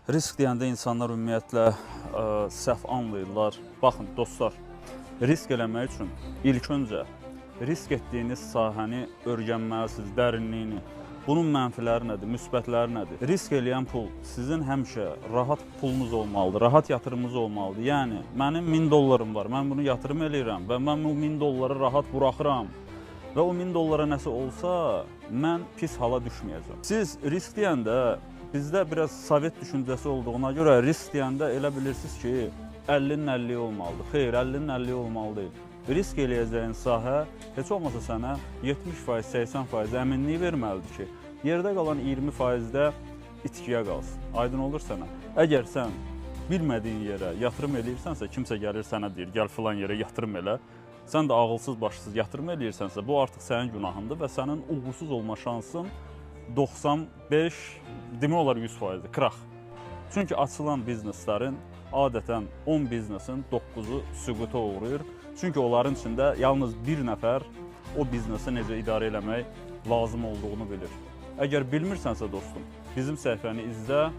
Risk deyəndə insanlar ümumiyyətlə səhv anlayırlar. Baxın dostlar, risk eləmək üçün ilk öncə risk etdiyiniz sahəni öyrənməlisiniz, dərinliyini. Bunun mənfiləri nədir, müsbətləri nədir? Risk eləyən pul sizin həmişə rahat pulunuz olmalıdır, rahat yatırımınız olmalıdır. Yəni, mənim 1000 dollarım var, mən bunu yatırım eləyirəm və mən bu 1000 dolları rahat buraxıram və o 1000 dollara nəsə olsa, mən pis hala düşməyəcəm. Siz risk deyəndə, bizdə biraz sovet düşüncəsi olduğuna görə risk deyəndə elə bilirsiniz ki, 50-nin 50-yi olmalıdır. Xeyr, 50-nin 50-yi olmalı deyil. Risk eləyəcəyin sahə heç olmasa sənə 70%, 80% əminliyi verməlidir ki, yerdə qalan 20%-də itkiyə qalsın. Aydın olur sənə. Əgər sən bilmədiyin yerə yatırım eləyirsənsə, kimsə gəlir sənə deyir, gəl filan yerə yatırım elə, sən də ağılsız başsız yatırım eləyirsənsə, bu artıq sənin günahındır və sənin uğursuz olma şansın 95, demək olar 100%-dir, qıraq. Çünki açılan bizneslərin adətən 10 biznesin 9-u süquta uğrayır. Çünki onların içində yalnız bir nəfər o biznesi necə idarə eləmək lazım olduğunu bilir. Əgər bilmirsənsə dostum, bizim səhifəni izlə.